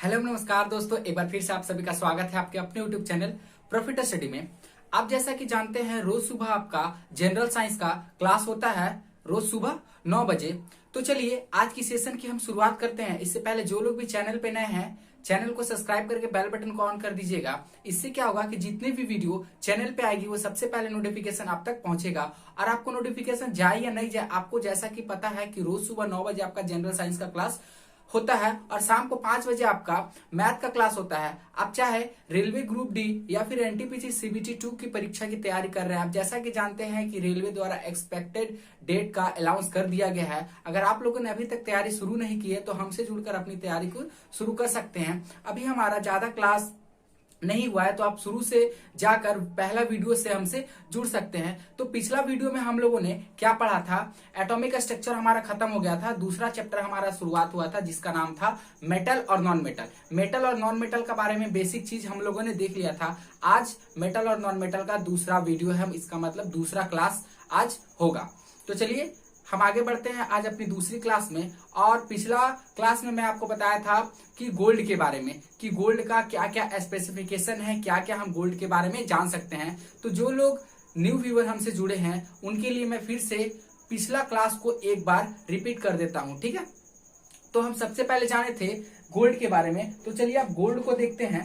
Hello नमस्कार दोस्तों, एक बार फिर से आप सभी का स्वागत है आपके अपने यूट्यूब चैनल प्रॉफिटर स्टडी में। आप जैसा कि जानते हैं रोज सुबह आपका जनरल साइंस का क्लास होता है रोज सुबह 9 बजे। तो चलिए आज की सेशन की हम शुरुआत करते हैं। इससे पहले जो लोग भी चैनल पे नए हैं चैनल को सब्सक्राइब करके बेल बटन को ऑन कर दीजिएगा। इससे क्या होगा कि जितने भी वीडियो चैनल पे आएगी वो सबसे पहले नोटिफिकेशन आप तक पहुंचेगा। और आपको नोटिफिकेशन जाए या नहीं जाए, आपको जैसा कि पता है कि रोज सुबह 9 बजे आपका जनरल साइंस का क्लास होता है और शाम को 5 बजे आपका मैथ का क्लास होता है। आप चाहे रेलवे ग्रुप डी या फिर एनटीपीसी सीबीटी 2 की परीक्षा की तैयारी कर रहे हैं, आप जैसा कि जानते हैं कि रेलवे द्वारा एक्सपेक्टेड डेट का अनाउंस कर दिया गया है। अगर आप लोगों ने अभी तक तैयारी शुरू नहीं की है तो हमसे जुड़कर अपनी तैयारी को शुरू कर सकते हैं। अभी हमारा ज्यादा क्लास नहीं हुआ है तो आप शुरू से जाकर पहला वीडियो से हमसे जुड़ सकते हैं। तो पिछला वीडियो में हम लोगों ने क्या पढ़ा था, एटॉमिक स्ट्रक्चर हमारा खत्म हो गया था। दूसरा चैप्टर हमारा शुरुआत हुआ था जिसका नाम था मेटल और नॉन मेटल। मेटल और नॉन मेटल का बारे में बेसिक चीज हम लोगों ने देख लिया था। आज मेटल और नॉन मेटल का दूसरा वीडियो है, इसका मतलब दूसरा क्लास आज होगा। तो चलिए हम आगे बढ़ते हैं आज अपनी दूसरी क्लास में। और पिछला क्लास में मैं आपको बताया था कि गोल्ड के बारे में, कि गोल्ड का क्या क्या स्पेसिफिकेशन है, क्या क्या हम गोल्ड के बारे में जान सकते हैं। तो जो लोग न्यू व्यूअर हमसे जुड़े हैं उनके लिए मैं फिर से पिछला क्लास को एक बार रिपीट कर देता हूं, ठीक है। तो हम सबसे पहले जाने थे गोल्ड के बारे में। तो चलिए आप गोल्ड को देखते हैं।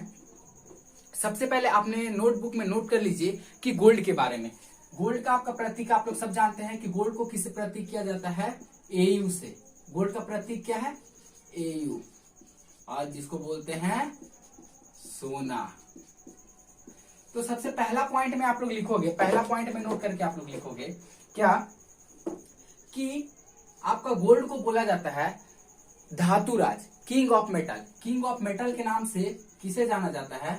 सबसे पहले आपने नोटबुक में नोट कर लीजिए कि गोल्ड के बारे में। गोल्ड का आपका प्रतीक आप लोग सब जानते हैं कि गोल्ड को किससे प्रतीक किया जाता है, एयू से। गोल्ड का प्रतीक क्या है, एयू, और जिसको बोलते हैं सोना। तो सबसे पहला पॉइंट में आप लोग लिखोगे, पहला पॉइंट में नोट करके आप लोग लिखोगे क्या, कि आपका गोल्ड को बोला जाता है धातुराज, king of metal. King of metal के नाम से किसे जाना जाता है,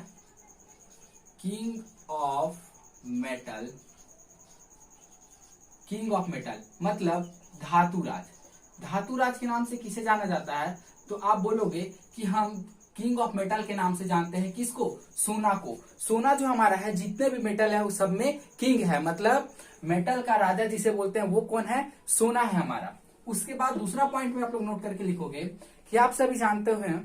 king of metal. King of metal मतलब धातुराज। धातुराज के नाम से किसे जाना जाता है, तो आप बोलोगे कि हम किंग ऑफ मेटल के नाम से जानते हैं किसको, सोना को। सोना जो हमारा है, जितने भी मेटल है उस सब में किंग है, मतलब मेटल का राजा जिसे बोलते हैं वो कौन है, सोना है हमारा। उसके बाद दूसरा पॉइंट में आप लोग नोट करके लिखोगे कि आप सभी जानते हैं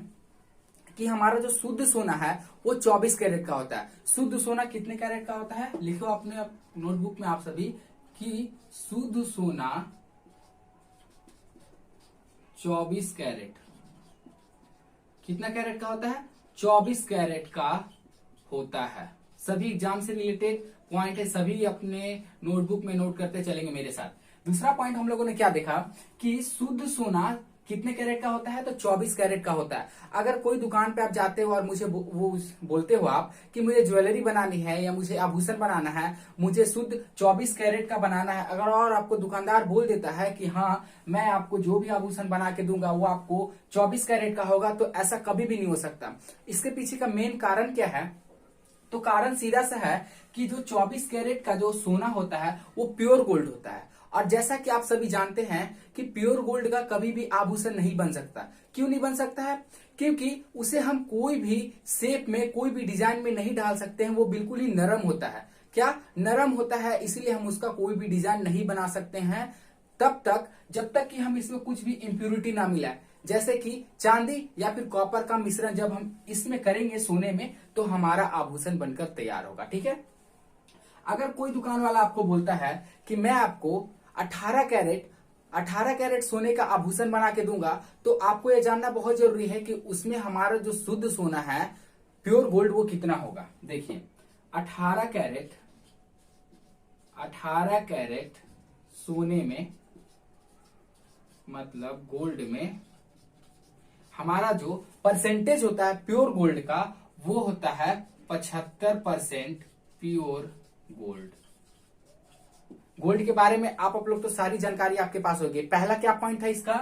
कि हमारा जो शुद्ध सोना है वो 24 कैरेट का होता है। शुद्ध सोना कितने कैरेट का होता है, लिखो अपने नोटबुक में आप सभी कि शुद्ध सोना 24 कैरेट। कितना कैरेट का होता है, 24 कैरेट का होता है। सभी एग्जाम से रिलेटेड पॉइंट है, सभी अपने नोटबुक में नोट करते चलेंगे मेरे साथ। दूसरा पॉइंट हम लोगों ने क्या देखा कि शुद्ध सोना कितने कैरेट का होता है, तो 24 कैरेट का होता है। अगर कोई दुकान पे आप जाते हो और मुझे वो बोलते हो आप कि मुझे ज्वेलरी बनानी है या मुझे आभूषण बनाना है, मुझे शुद्ध 24 कैरेट का बनाना है, अगर और आपको दुकानदार बोल देता है कि हाँ मैं आपको जो भी आभूषण बना के दूंगा वो आपको 24 कैरेट का होगा, तो ऐसा कभी भी नहीं हो सकता। इसके पीछे का मेन कारण क्या है, तो कारण सीधा सा है कि जो 24 कैरेट का जो सोना होता है वो प्योर गोल्ड होता है। और जैसा कि आप सभी जानते हैं कि प्योर गोल्ड का कभी भी आभूषण नहीं बन सकता। क्यों नहीं बन सकता है, क्योंकि उसे हम कोई भी शेप में, कोई भी डिजाइन में नहीं डाल सकते हैं। वो बिल्कुल ही नरम होता है। क्या नरम होता है, इसलिए हम उसका कोई भी डिजाइन नहीं बना सकते हैं तब तक जब तक कि हम इसमें कुछ भी इम्प्यूरिटी ना मिलाए। जैसे कि चांदी या फिर कॉपर का मिश्रण जब हम इसमें करेंगे सोने में, तो हमारा आभूषण बनकर तैयार होगा, ठीक है। अगर कोई दुकान वाला आपको बोलता है कि मैं आपको 18 कैरेट सोने का आभूषण बना के दूंगा, तो आपको यह जानना बहुत जरूरी है कि उसमें हमारा जो शुद्ध सोना है प्योर गोल्ड वो कितना होगा। देखिए 18 कैरेट सोने में, मतलब गोल्ड में, हमारा जो परसेंटेज होता है प्योर गोल्ड का वो होता है 75% प्योर गोल्ड। गोल्ड के बारे में आप लोग तो सारी जानकारी आपके पास होगी। पहला क्या पॉइंट था इसका,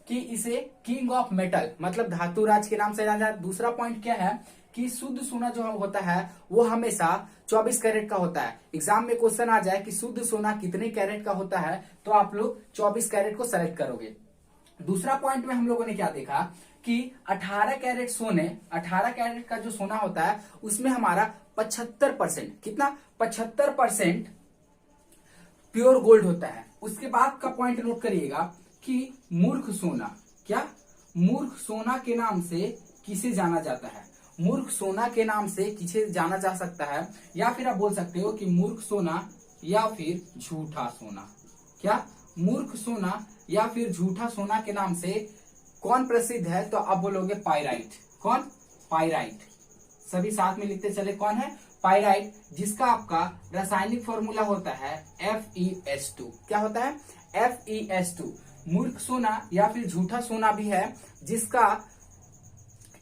कि इसे किंग ऑफ मेटल मतलब धातुराज के नाम से जाना जाता है। दूसरा पॉइंट क्या है कि शुद्ध सोना जो होता है वो हमेशा 24 कैरेट का होता है। एग्जाम में क्वेश्चन आ जाए कि शुद्ध सोना कितने कैरेट का होता है, तो आप लोग 24 कैरेट को सेलेक्ट करोगे। दूसरा पॉइंट में हम लोगों ने क्या देखा कि 18 कैरेट सोने, 18 कैरेट का जो सोना होता है उसमें हमारा 75%, कितना, 75% प्योर गोल्ड होता है। उसके बाद का पॉइंट नोट करिएगा कि मूर्ख सोना, क्या, मूर्ख सोना के नाम से किसे जाना जाता है? मूर्ख सोना के नाम से किसे जाना जा सकता है? या फिर आप बोल सकते हो कि मूर्ख सोना या फिर झूठा सोना। क्या? मूर्ख सोना या फिर झूठा सोना के नाम से कौन प्रसिद्ध है? तो आप बोलोगे पाइराइट। कौन? पाइराइट। सभी साथ में लिखते चले, कौन है? पाइराइट, जिसका आपका रासायनिक फॉर्मूला होता है FeS2। क्या होता है? FeS2। मूर्ख सोना या फिर झूठा सोना भी है, जिसका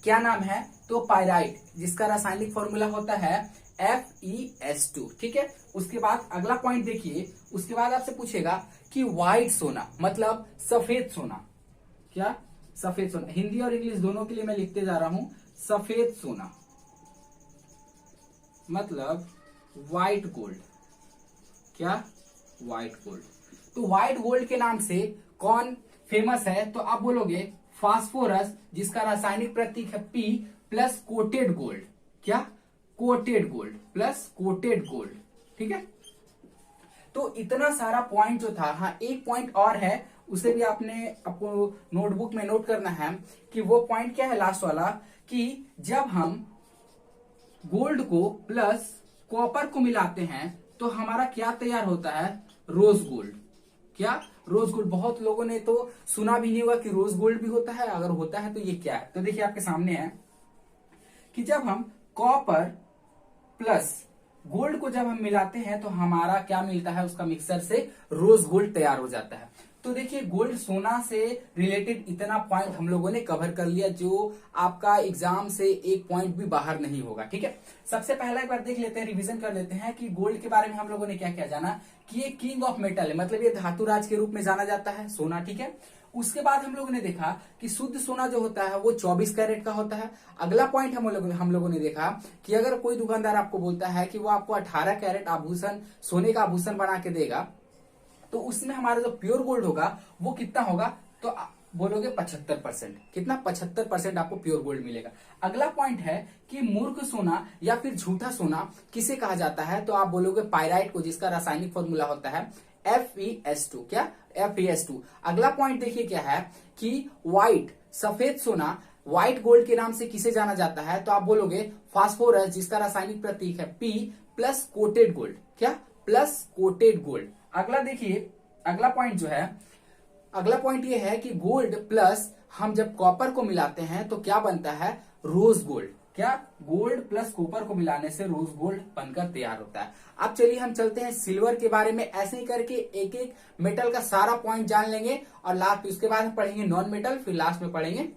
क्या नाम है? तो पाइराइट, जिसका रासायनिक फॉर्मूला होता है FeS2। ठीक है। उसके बाद अगला पॉइंट देखिए, उसके बाद आपसे पूछेगा कि व्हाइट सोना मतलब सफेद सोना। क्या? सफेद सोना। हिंदी और इंग्लिश दोनों के लिए मैं लिखते जा रहा हूं। सफेद सोना मतलब व्हाइट गोल्ड। क्या? White gold. तो व्हाइट गोल्ड के नाम से कौन फेमस है? तो आप बोलोगे फास्फोरस, जिसका रासायनिक प्रतीक है P प्लस कोटेड गोल्ड। क्या? Coated gold plus coated gold. ठीक है। तो इतना सारा पॉइंट जो था, हाँ एक पॉइंट और है, उसे भी आपको नोटबुक में नोट करना है कि वो पॉइंट क्या है लास्ट वाला, कि जब हम गोल्ड को प्लस कॉपर को मिलाते हैं तो हमारा क्या तैयार होता है? Rose gold. क्या? Rose gold. बहुत लोगों ने तो सुना भी नहीं होगा कि रोज गोल्ड भी होता है। अगर होता है तो ये क्या है? तो देखिए आपके सामने है कि जब हम कॉपर प्लस गोल्ड को जब हम मिलाते हैं तो हमारा क्या मिलता है? उसका मिक्सर से रोज गोल्ड तैयार हो जाता है। तो देखिए गोल्ड सोना से रिलेटेड इतना पॉइंट हम लोगों ने कवर कर लिया, जो आपका एग्जाम से एक पॉइंट भी बाहर नहीं होगा। ठीक है। सबसे पहला एक बार देख लेते हैं, रिवीजन कर लेते हैं कि गोल्ड के बारे में हम लोगों ने क्या क्या जाना, कि ये किंग ऑफ मेटल है, मतलब ये धातुराज के रूप में जाना जाता है सोना। ठीक है। उसके बाद हम लोगों ने देखा कि शुद्ध सोना जो होता है वो 24 कैरेट का होता है। अगला पॉइंट हम लोगों ने देखा कि अगर कोई दुकानदार आपको बोलता है कि वो आपको 18 कैरेट आभूषण, सोने का आभूषण बना के देगा, तो उसमें हमारा जो प्योर गोल्ड होगा वो कितना होगा? तो बोलोगे 75%। कितना? 75% आपको प्योर गोल्ड मिलेगा। अगला पॉइंट है कि मूर्ख सोना या फिर झूठा सोना किसे कहा जाता है? तो आप बोलोगे पाइराइट को, जिसका रासायनिक फॉर्मूला होता है FeS2। क्या? FeS2। अगला पॉइंट देखिए क्या है कि व्हाइट, सफेद सोना, व्हाइट गोल्ड के नाम से किसे जाना जाता है? तो आप बोलोगे फास्फोरस, जिसका रासायनिक प्रतीक है P प्लस कोटेड गोल्ड। क्या? Plus coated gold. अगला देखिए, अगला पॉइंट जो है, अगला पॉइंट ये है कि गोल्ड प्लस हम जब कॉपर को मिलाते हैं तो क्या बनता है? Rose gold. क्या? गोल्ड प्लस कॉपर को मिलाने से रोज गोल्ड बनकर तैयार होता है। अब चलिए हम चलते हैं सिल्वर के बारे में। ऐसे ही करके एक एक मेटल का सारा पॉइंट जान लेंगे और लास्ट उसके बाद हम पढ़ेंगे नॉन मेटल, फिर लास्ट में पढ़ेंगे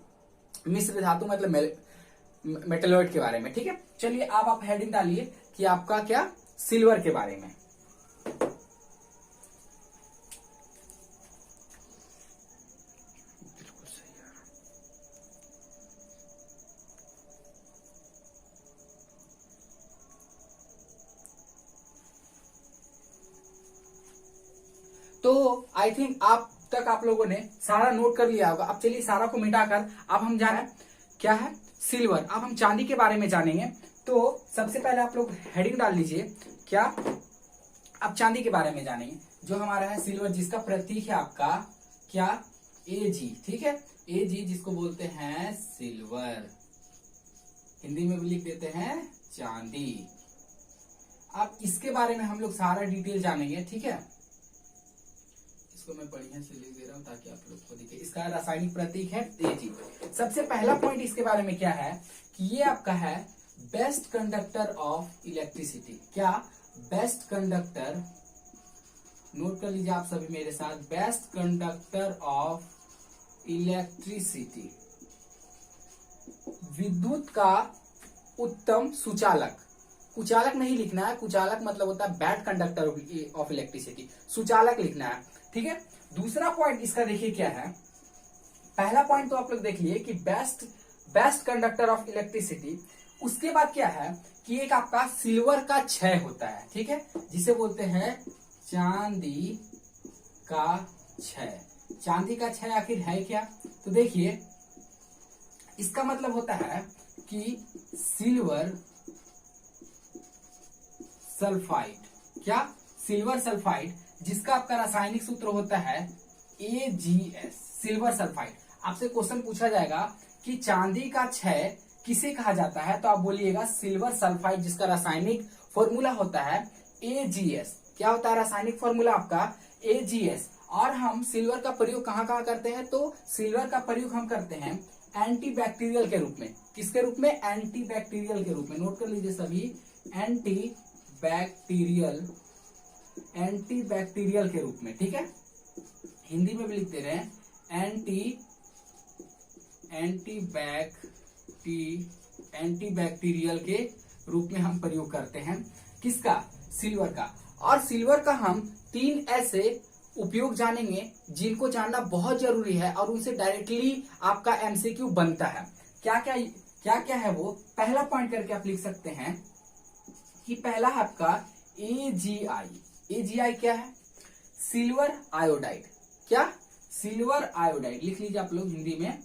मिश्र धातु मतलब मेटलॉइड के बारे में। ठीक है। चलिए अब आप हेडिंग डालिए कि आपका क्या? सिल्वर के बारे में। तो आई थिंक आप लोगों ने सारा नोट कर लिया होगा। अब चलिए सारा को मिटाकर अब हम जाना क्या है? सिल्वर। अब हम चांदी के बारे में जानेंगे। तो सबसे पहले आप लोग हेडिंग डाल लीजिए क्या? अब चांदी के बारे में जानेंगे। जो हमारा है सिल्वर, जिसका प्रतीक है आपका क्या? Ag। ठीक है। Ag, जिसको बोलते हैं सिल्वर, हिंदी में भी लिख देते हैं चांदी। अब इसके बारे में हम लोग सारा डिटेल जानेंगे। ठीक है। इसको मैं बढ़िया से लिख दे रहा हूं ताकि आप लोग को दिखे। इसका रासायनिक प्रतीक है Ag। सबसे पहला पॉइंट इसके बारे में क्या है कि ये आपका है बेस्ट कंडक्टर ऑफ इलेक्ट्रिसिटी। क्या? बेस्ट कंडक्टर, नोट कर लीजिए आप सभी मेरे साथ, बेस्ट कंडक्टर ऑफ इलेक्ट्रिसिटी, विद्युत का उत्तम सुचालक। कुचालक नहीं लिखना है, कुचालक मतलब होता है बैड कंडक्टर ऑफ इलेक्ट्रिसिटी, सुचालक लिखना है। ठीक है। दूसरा पॉइंट इसका देखिए क्या है। पहला पॉइंट तो आप लोग देख लिए कि बेस्ट कंडक्टर ऑफ इलेक्ट्रिसिटी। उसके बाद क्या है कि एक आपका सिल्वर का क्षय होता है। ठीक है। जिसे बोलते हैं चांदी का क्षय। चांदी का क्षय आखिर है क्या? तो देखिए इसका मतलब होता है कि सिल्वर सल्फाइड। क्या? सिल्वर सल्फाइड, जिसका आपका रासायनिक सूत्र होता है AgS, सिल्वर सल्फाइड। आपसे क्वेश्चन पूछा जाएगा कि चांदी का क्षय किसे कहा जाता है, तो आप बोलिएगा सिल्वर सल्फाइड, जिसका रासायनिक फॉर्मूला होता है AgS। क्या होता है रासायनिक फॉर्मूला आपका AgS। और हम सिल्वर का प्रयोग कहाँ कहाँ करते हैं, तो सिल्वर का प्रयोग हम करते हैं एंटीबैक्टीरियल के रूप में। किसके रूप में, एंटीबैक्टीरियल के रूप में। नोट कर लीजिए सभी, एंटीबैक्टीरियल के रूप में, ठीक है। हिंदी में भी लिख दे रहे हैं, एंटीबैक्टीरियल के रूप में हम प्रयोग करते हैं। किसका, सिल्वर का। और सिल्वर का हम 3 ऐसे उपयोग जानेंगे जिनको जानना बहुत जरूरी है और उनसे डायरेक्टली आपका MCQ बनता है। क्या क्या है वो, पहला पॉइंट करके आप लिख सकते हैं कि पहला है आपका AgI क्या है, सिल्वर आयोडाइड। क्या, सिल्वर आयोडाइड, लिख लीजिए आप लोग हिंदी में,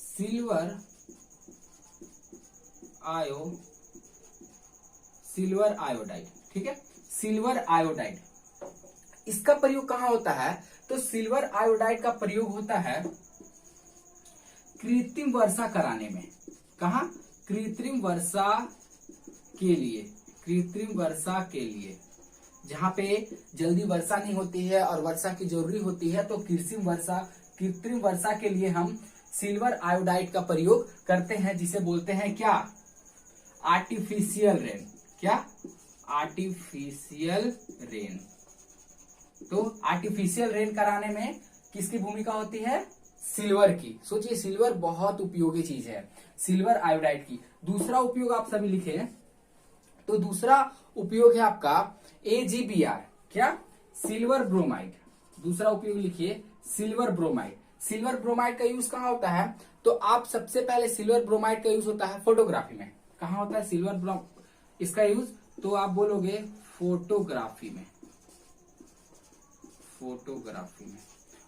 सिल्वर आयोडाइड, ठीक है, सिल्वर आयोडाइड। इसका प्रयोग कहाँ होता है, तो सिल्वर आयोडाइड का प्रयोग होता है कृत्रिम वर्षा कराने में। कहा, कृत्रिम वर्षा के लिए, जहां पे जल्दी वर्षा नहीं होती है और वर्षा की जरूरी होती है, तो कृत्रिम वर्षा के लिए हम सिल्वर आयोडाइड का प्रयोग करते हैं, जिसे बोलते हैं क्या, आर्टिफिशियल रेन। क्या, आर्टिफिशियल रेन। तो आर्टिफिशियल रेन कराने में किसकी भूमिका होती है, सिल्वर की। सोचिए, सिल्वर बहुत उपयोगी चीज है, सिल्वर आयोडाइड की। दूसरा उपयोग आप सभी लिखे, तो दूसरा उपयोग है आपका AgBr। क्या, सिल्वर ब्रोमाइड। दूसरा उपयोग लिखिए, सिल्वर ब्रोमाइड। सिल्वर ब्रोमाइड का यूज कहाँ होता है, तो आप सबसे पहले सिल्वर ब्रोमाइड का यूज होता है फोटोग्राफी में। कहाँ होता है इसका यूज, तो आप बोलोगे फोटोग्राफी में।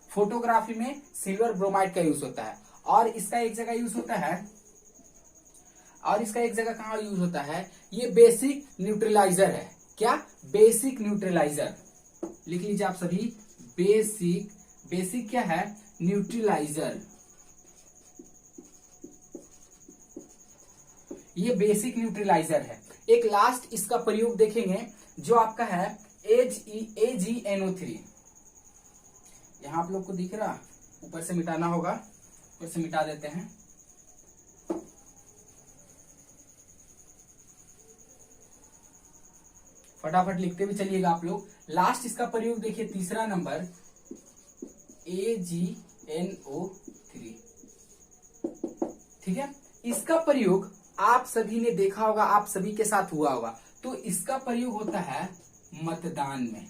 फोटोग्राफी में सिल्वर ब्रोमाइड का यूज होता है। और इसका एक जगह यूज होता है, कहाँ यूज होता है, ये बेसिक न्यूट्रलाइजर है। क्या, बेसिक न्यूट्रलाइजर। लिख लीजिए आप सभी, बेसिक क्या है, न्यूट्रलाइजर। ये बेसिक न्यूट्रलाइजर है। एक लास्ट इसका प्रयोग देखेंगे जो आपका है AgNO3। यहां आप लोग को दिख रहा, ऊपर से मिटाना होगा, ऊपर से मिटा देते हैं। फटाफट लिखते भी चलिएगा आप लोग। लास्ट इसका प्रयोग देखिए, तीसरा नंबर AgNO3, ठीक है। इसका प्रयोग आप सभी ने देखा होगा, आप सभी के साथ हुआ होगा। तो इसका प्रयोग होता है मतदान में,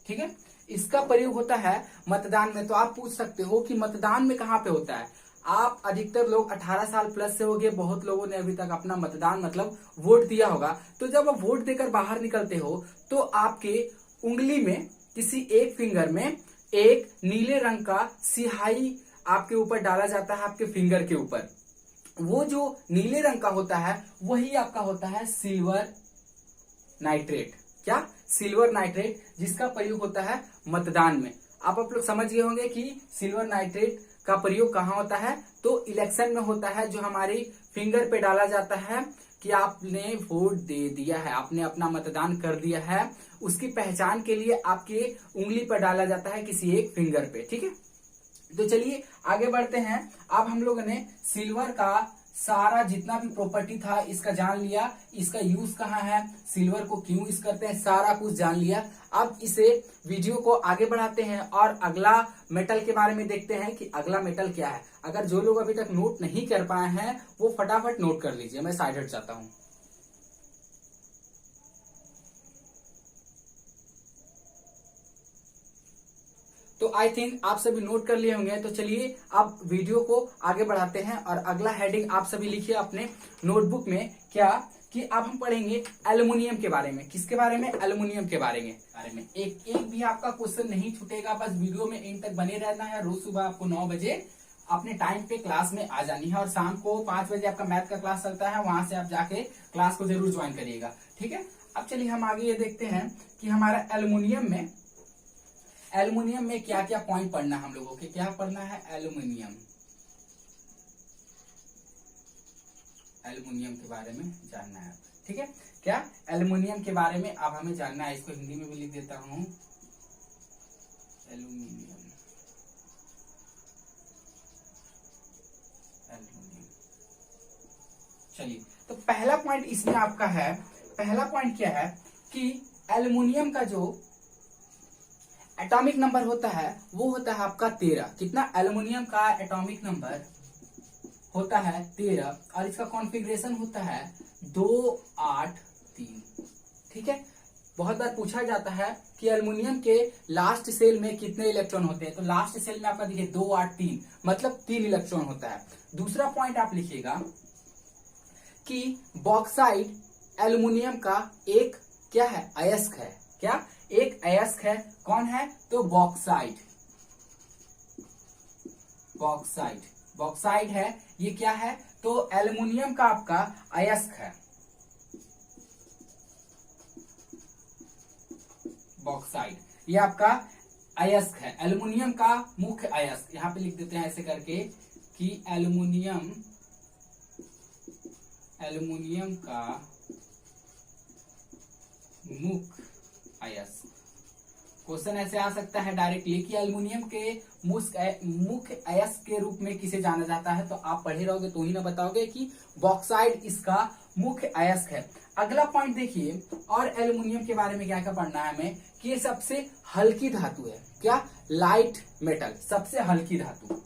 ठीक है। इसका प्रयोग होता है मतदान में। तो आप पूछ सकते हो कि मतदान में कहां पे होता है। आप अधिकतर लोग 18 साल प्लस से हो गए, बहुत लोगों ने अभी तक अपना मतदान मतलब वोट दिया होगा। तो जब आप वोट देकर बाहर निकलते हो, तो आपके उंगली में, किसी एक फिंगर में एक नीले रंग का सिहाई आपके ऊपर डाला जाता है, आपके फिंगर के ऊपर। वो जो नीले रंग का होता है, वही आपका होता है सिल्वर नाइट्रेट। क्या, सिल्वर नाइट्रेट, जिसका प्रयोग होता है मतदान में। आप लोग समझ गए होंगे कि सिल्वर नाइट्रेट का प्रयोग कहाँ होता है, तो इलेक्शन में होता है, जो हमारी फिंगर पे डाला जाता है कि आपने वोट दे दिया है, आपने अपना मतदान कर दिया है। उसकी पहचान के लिए आपके उंगली पर डाला जाता है, किसी एक फिंगर पे, ठीक है। तो चलिए आगे बढ़ते हैं। अब हम लोगों ने सिल्वर का सारा जितना भी प्रॉपर्टी था इसका जान लिया, इसका यूज कहाँ है, सिल्वर को क्यों यूज करते हैं, सारा कुछ जान लिया। अब इसे वीडियो को आगे बढ़ाते हैं और अगला मेटल के बारे में देखते हैं कि अगला मेटल क्या है। अगर जो लोग अभी तक नोट नहीं कर पाए हैं वो फटाफट नोट कर लीजिए, मैं साइड हट जाता हूं। तो आई थिंक आप सभी नोट कर लिए होंगे। तो चलिए अब वीडियो को आगे बढ़ाते हैं और अगला हेडिंग आप सभी लिखिए अपने नोटबुक में, क्या कि अब हम पढ़ेंगे एल्युमिनियम के बारे में। किसके बारे में, एल्युमिनियम के बारे में। एक भी आपका क्वेश्चन नहीं छूटेगा, बस वीडियो में एंड तक बने रहना है। रोज सुबह आपको 9 बजे अपने टाइम पे क्लास में आ जानी है और शाम को 5 बजे आपका मैथ का क्लास चलता है, वहां से आप जाके क्लास को जरूर ज्वाइन करिएगा, ठीक है। अब चलिए हम आगे ये देखते हैं कि हमारा एल्युमिनियम में एल्युमिनियम में क्या क्या पॉइंट पढ़ना है हम लोगों के, क्या पढ़ना है, एल्युमिनियम के बारे में जानना है। ठीक है, क्या एल्युमिनियम के बारे में अब हमें जानना है। इसको हिंदी में भी लिख देता हूं, एल्युमिनियम। चलिए, तो पहला पॉइंट इसमें आपका है, पहला पॉइंट क्या है कि एल्युमिनियम का जो एटॉमिक नंबर होता है वो होता है आपका 13। कितना, एल्युमिनियम का एटॉमिक नंबर होता है 13 और इसका कॉन्फ़िगरेशन होता है 283। ठीक है, बहुत बार पूछा जाता है कि एल्युमिनियम के लास्ट सेल में कितने इलेक्ट्रॉन होते हैं, तो लास्ट सेल में आपका देखिए 283 मतलब 3 इलेक्ट्रॉन होता है। दूसरा पॉइंट आप लिखिएगा कि बॉक्साइड एल्युमिनियम का एक क्या है, अयस्क है। क्या, एक अयस्क है। कौन है, तो बॉक्साइड, बॉक्साइड, बॉक्साइड है। ये क्या है, तो एल्युमिनियम का आपका अयस्क है, बॉक्साइड। ये आपका अयस्क है, एल्युमिनियम का मुख्य अयस्क। यहां पे लिख देते हैं ऐसे करके कि एल्युमिनियम का मुख्य अयस्क। क्वेश्चन ऐसे आ सकता है डायरेक्टली कि एल्युमिनियम के मुख्य अयस्क के रूप में किसे जाना जाता है, तो आप पढ़े रहोगे तो ही ना बताओगे कि बॉक्साइड इसका मुख्य अयस्क है। अगला पॉइंट देखिए, और एल्युमिनियम के बारे में क्या क्या पढ़ना है हमें, कि ये सबसे हल्की धातु है। क्या, लाइट मेटल, सबसे हल्की धातु,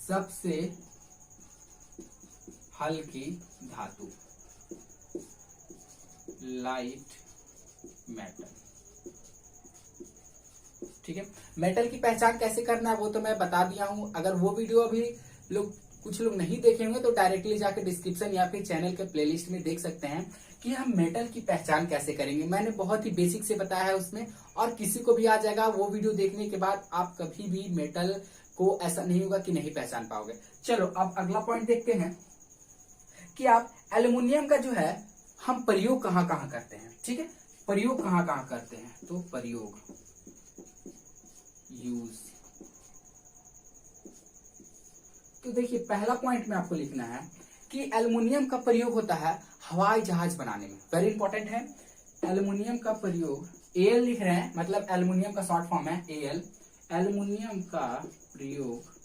सबसे हल्की धातु, लाइट मेटल। ठीक है, मेटल की पहचान कैसे करना है वो तो मैं बता दिया हूं। अगर वो वीडियो अभी कुछ लोग नहीं देखे होंगे तो डायरेक्टली जाकर डिस्क्रिप्शन या फिर चैनल के प्लेलिस्ट में देख सकते हैं कि हम मेटल की पहचान कैसे करेंगे। मैंने बहुत ही बेसिक से बताया है उसमें, और किसी को भी आ जाएगा वो वीडियो देखने के बाद। आप कभी भी मेटल को ऐसा नहीं होगा कि नहीं पहचान पाओगे। चलो अब अगला पॉइंट देखते हैं कि आप एल्युमिनियम का जो है हम प्रयोग कहां कहां करते हैं। ठीक है, प्रयोग कहां कहां करते हैं, तो प्रयोग, यूज। तो देखिए पहला पॉइंट में आपको लिखना है कि एल्युमिनियम का प्रयोग होता है हवाई जहाज बनाने में। वेरी इंपॉर्टेंट है, एल्युमिनियम का प्रयोग, एल लिख रहे हैं मतलब एल्युमिनियम का शॉर्ट फॉर्म है एल। एल्युमिनियम का प्रयोग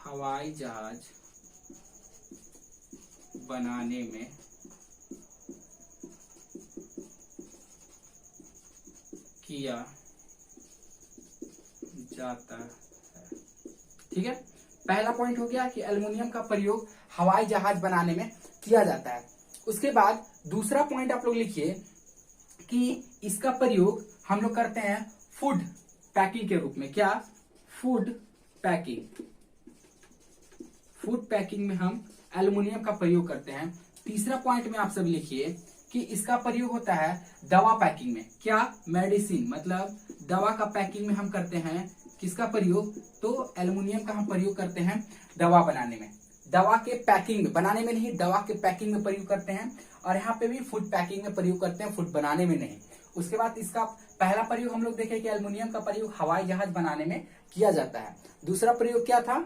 हवाई जहाज बनाने में किया जाता है। ठीक है, पहला पॉइंट हो गया कि एल्युमिनियम का प्रयोग हवाई जहाज बनाने में किया जाता है। उसके बाद दूसरा पॉइंट आप लोग लिखिए कि इसका प्रयोग हम लोग करते हैं फूड पैकिंग के रूप में। क्या, फूड पैकिंग, फूड पैकिंग में हम एल्युमिनियम का प्रयोग करते हैं। तीसरा पॉइंट में आप सब लिखिए कि इसका प्रयोग होता है दवा पैकिंग में। क्या, मेडिसिन, मतलब दवा का पैकिंग में हम करते हैं किसका प्रयोग, तो एल्युमिनियम का हम प्रयोग करते हैं दवा बनाने में। दवा के पैकिंग में, बनाने में नहीं, दवा के पैकिंग में प्रयोग करते हैं। और यहाँ पे भी फूड पैकिंग में प्रयोग करते हैं, फूड बनाने में नहीं। उसके बाद इसका पहला प्रयोग हम लोग देखे कि एल्युमिनियम का प्रयोग हवाई जहाज बनाने में किया जाता है। दूसरा प्रयोग क्या था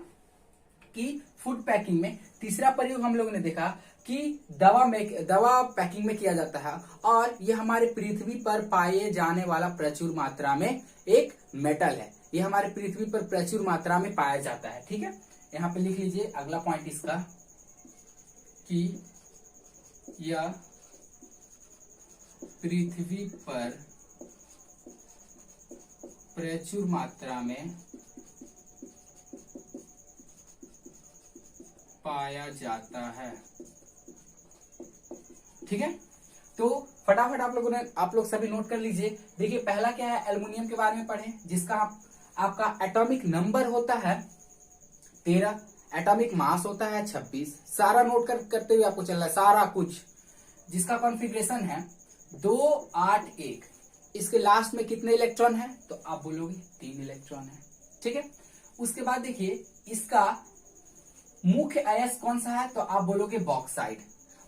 कि फूड पैकिंग में। तीसरा प्रयोग हम लोगों ने देखा कि दवा पैकिंग में किया जाता है। और ये हमारे पृथ्वी पर पाए जाने वाला प्रचुर मात्रा में एक मेटल है। ये हमारे पृथ्वी पर प्रचुर मात्रा में पाया जाता है। ठीक है, यहाँ पे लिख लीजिए अगला पॉइंट इसका कि यह पृथ्वी पर प्रचुर मात्रा में पाया जाता है। ठीक है, तो फटाफट आप लोग सभी नोट कर लीजिए। देखिए पहला क्या है, एल्युमिनियम के बारे में पढ़ें, जिसका आपका एटॉमिक नंबर होता है 13, एटॉमिक मास होता है 26। सारा नोट करते हुए आपको चलना है सारा कुछ। जिसका कॉन्फ़िगरेशन है 281। इसके लास्ट में कितने इलेक्ट्रॉन है, तो आप बोलोगे 3 इलेक्ट्रॉन है। ठीक है, उसके बाद देखिए इसका मुख्य अयस्क कौन सा है, तो आप बोलोगे बॉक्साइड।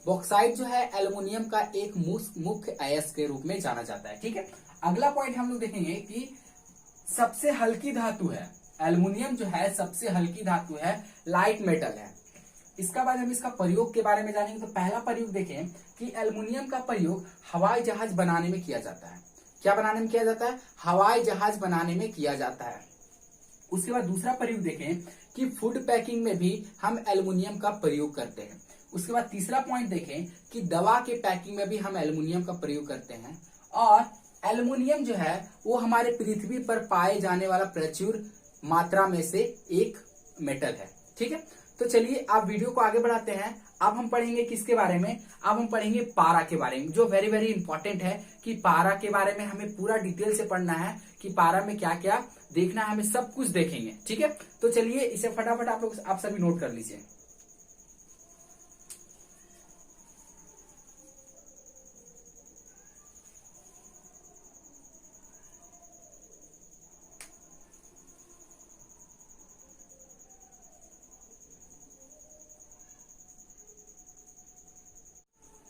बॉक्साइट जो है एल्युमिनियम का एक मुख्य अयस्क के रूप में जाना जाता है। ठीक है, अगला पॉइंट हम लोग देखेंगे कि सबसे हल्की धातु है एल्युमिनियम, जो है सबसे हल्की धातु है, लाइट मेटल है। इसका बाद हम इसका प्रयोग के बारे में जानेंगे। तो पहला प्रयोग देखें कि एल्युमिनियम का प्रयोग हवाई जहाज बनाने में किया जाता है। क्या बनाने में किया जाता है? हवाई जहाज बनाने में किया जाता है। उसके बाद दूसरा प्रयोग देखें कि फूड पैकिंग में भी हम एल्युमिनियम का प्रयोग करते हैं। उसके बाद तीसरा पॉइंट देखें कि दवा के पैकिंग में भी हम एल्युमिनियम का प्रयोग करते हैं। और एल्युमिनियम जो है वो हमारे पृथ्वी पर पाए जाने वाला प्रचुर मात्रा में से एक मेटल है। ठीक है, तो चलिए आप वीडियो को आगे बढ़ाते हैं। अब हम पढ़ेंगे किसके बारे में? अब हम पढ़ेंगे पारा के बारे में, जो वेरी वेरी इंपॉर्टेंट है कि पारा के बारे में हमें पूरा डिटेल से पढ़ना है कि पारा में क्या क्या देखना है, हमें सब कुछ देखेंगे। ठीक है, तो चलिए इसे फटाफट आप सभी नोट कर लीजिए।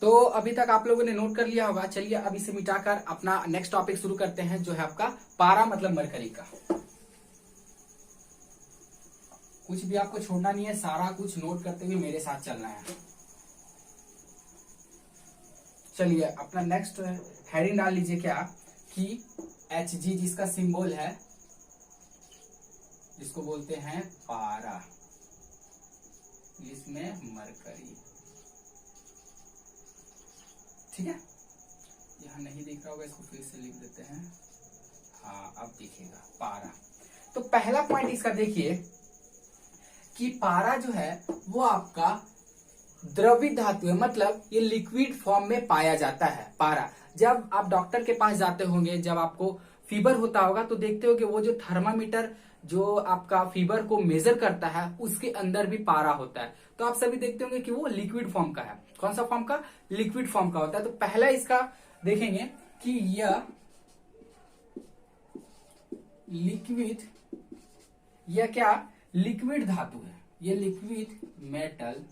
तो अभी तक आप लोगों ने नोट कर लिया होगा। चलिए अब इसे मिटाकर अपना नेक्स्ट टॉपिक शुरू करते हैं, जो है आपका पारा मतलब मरकरी का। कुछ भी आपको छोड़ना नहीं है, सारा कुछ नोट करते हुए मेरे साथ चलना है। चलिए अपना नेक्स्ट हेडिंग डाल लीजिए क्या कि Hg जिसका सिंबल है, जिसको बोलते हैं पारा, इसमें मरकरी। ठीक है, यहां नहीं दिख रहा होगा, इसको फिर से लिख देते हैं। हाँ अब दिखेगा पारा। तो पहला पॉइंट इसका देखिए कि पारा जो है वो आपका द्रवित धातु है, मतलब ये लिक्विड फॉर्म में पाया जाता है। पारा, जब आप डॉक्टर के पास जाते होंगे, जब आपको फीवर होता होगा तो देखते हो कि वो जो थर्मामीटर जो आपका फीवर को मेजर करता है उसके अंदर भी पारा होता है। तो आप सभी देखते होंगे कि वो लिक्विड फॉर्म का है। कौन सा फॉर्म का? लिक्विड फॉर्म का होता है। तो पहला इसका देखेंगे कि यह लिक्विड, यह क्या? लिक्विड धातु है, यह लिक्विड मेटल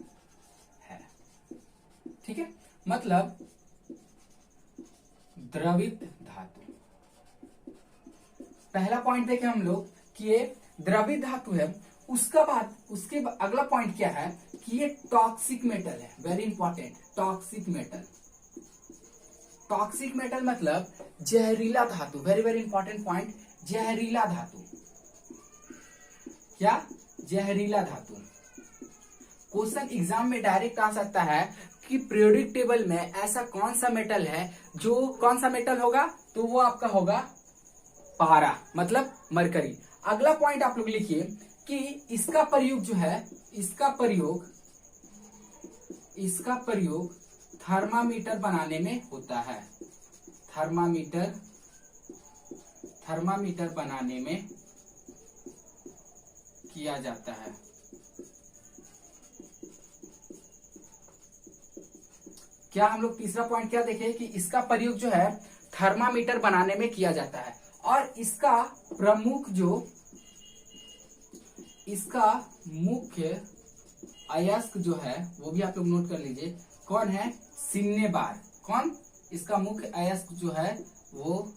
है। ठीक है, मतलब द्रवित धातु। पहला पॉइंट देखें हम लोग कि ये द्रवित धातु है। उसके अगला पॉइंट क्या है कि ये टॉक्सिक मेटल है। Very important, toxic metal. Toxic metal मतलब जहरीला धातु। वेरी वेरी इंपॉर्टेंट पॉइंट, जहरीला धातु। क्या? जहरीला धातु। क्वेश्चन एग्जाम में डायरेक्ट आ सकता है कि पीरियोडिक टेबल में ऐसा कौन सा मेटल है, जो कौन सा मेटल होगा? तो वो आपका होगा पारा, मतलब मरकरी। अगला पॉइंट आप लोग लिखिए कि इसका प्रयोग जो है, इसका प्रयोग थर्मामीटर बनाने में होता है। थर्मामीटर बनाने में किया जाता है। क्या हम लोग तीसरा पॉइंट क्या देखें कि इसका प्रयोग जो है थर्मामीटर बनाने में किया जाता है। और इसका प्रमुख इसका मुख्य अयस्क जो है वो भी आप लोग नोट कर लीजिए। कौन है? सिन्नेबार। कौन? इसका मुख्य अयस्क जो है वो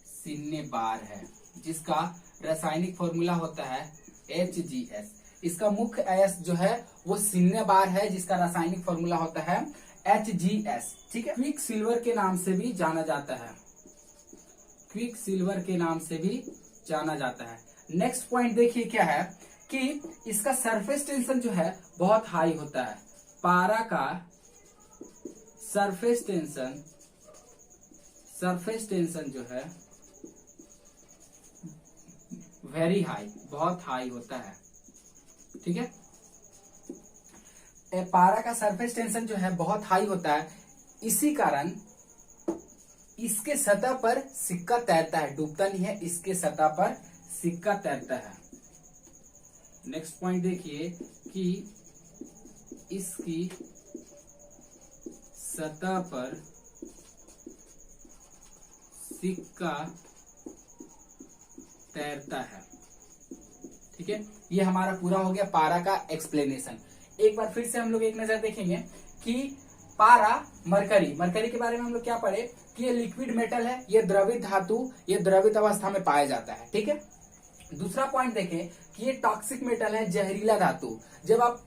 सिन्नेबार है, जिसका रासायनिक फॉर्मूला होता है HgS। इसका मुख्य अयस्क जो है वो सिन्नेबार है, जिसका रासायनिक फॉर्मूला होता है HgS। ठीक है, क्विक सिल्वर के नाम से भी जाना जाता है। क्विक सिल्वर के नाम से भी जाना जाता है। नेक्स्ट पॉइंट देखिए क्या है कि इसका सरफेस टेंशन जो है बहुत हाई होता है। पारा का सरफेस टेंशन जो है वेरी हाई, बहुत हाई होता है। ठीक है, पारा का सरफेस टेंशन जो है बहुत हाई होता है। इसी कारण इसके सतह पर सिक्का तैरता है, डूबता नहीं है, इसके सतह पर सिक्का तैरता है। नेक्स्ट पॉइंट देखिए कि इसकी सतह पर सिक्का तैरता है। ठीक है, ये हमारा पूरा हो गया पारा का एक्सप्लेनेशन। एक बार फिर से हम लोग एक नजर देखेंगे कि पारा मरकरी, मरकरी के बारे में हम लोग क्या पढ़े कि ये लिक्विड मेटल है, ये द्रवित धातु, ये द्रवित अवस्था में पाया जाता है। ठीक है। दूसरा पॉइंट देखें कि ये टॉक्सिक मेटल है, जहरीला धातु। जब आप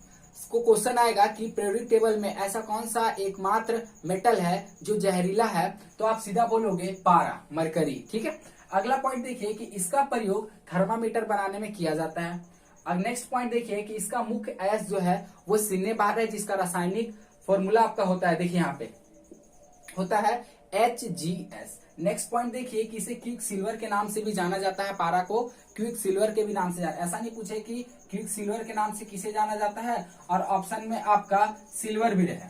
को क्वेश्चन आएगा कि पीरियोडिक टेबल में ऐसा कौन सा एकमात्र मेटल है जो जहरीला है, तो आप सीधा बोलोगे पारा मरकरी। ठीक है। अगला पॉइंट देखिए कि इसका प्रयोग थर्मामीटर बनाने में किया जाता है। अब नेक्स्ट पॉइंट देखिए कि इसका मुख्य अयस्क जो है वो सिन्नेबार है, जिसका रासायनिक फॉर्मूला आपका होता है, देखिए यहाँ पे होता है HgS। नेक्स्ट पॉइंट देखिए कि इसे क्विक सिल्वर के नाम से भी जाना जाता है, पारा को क्विक सिल्वर के भी नाम से जाना। ऐसा नहीं पूछे कि क्विक सिल्वर के नाम से किसे जाना जाता है और ऑप्शन में आपका सिल्वर भी रहे।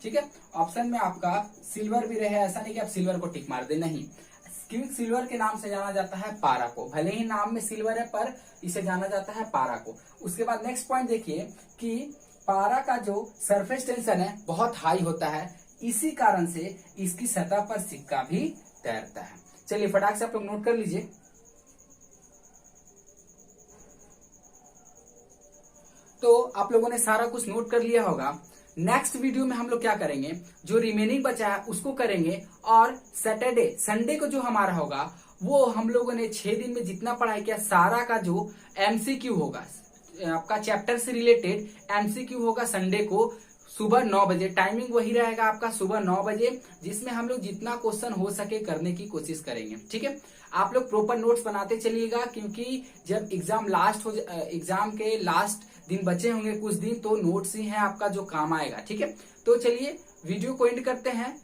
ठीक है, ऑप्शन में आपका सिल्वर भी रहे, ऐसा नहीं कि आप सिल्वर को टिक मार दे, नहीं। क्विक सिल्वर के नाम से जाना जाता है पारा को, भले ही नाम में सिल्वर है पर इसे जाना जाता है पारा को। उसके बाद नेक्स्ट पॉइंट देखिए कि पारा का जो सरफेस टेंशन है बहुत हाई होता है, इसी कारण से इसकी सतह पर सिक्का भी तैरता है। चलिए फटाक से आप लोग नोट कर लीजिए। तो आप लोगों ने सारा कुछ नोट कर लिया होगा। नेक्स्ट वीडियो में हम लोग क्या करेंगे, जो रिमेनिंग बचा है उसको करेंगे, और सैटरडे संडे को जो हमारा होगा वो हम लोगों ने 6 दिन में जितना पढ़ाई किया सारा का जो MCQ होगा, आपका चैप्टर से रिलेटेड MCQ होगा संडे को सुबह 9 बजे। टाइमिंग वही रहेगा आपका सुबह 9 बजे, जिसमें हम लोग जितना क्वेश्चन हो सके करने की कोशिश करेंगे। ठीक है। आप लोग प्रॉपर नोट्स बनाते चलिएगा, क्योंकि जब एग्जाम के लास्ट दिन बचे होंगे कुछ दिन, तो नोट्स ही है आपका जो काम आएगा। ठीक है। तो चलिए वीडियो को एंड करते हैं।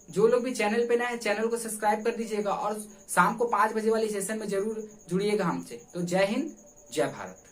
जो लोग भी चैनल पे नए हैं चैनल को सब्सक्राइब कर दीजिएगा, और शाम को 5 बजे वाली सेशन में जरूर जुड़िएगा हमसे। तो जय हिंद, जय भारत।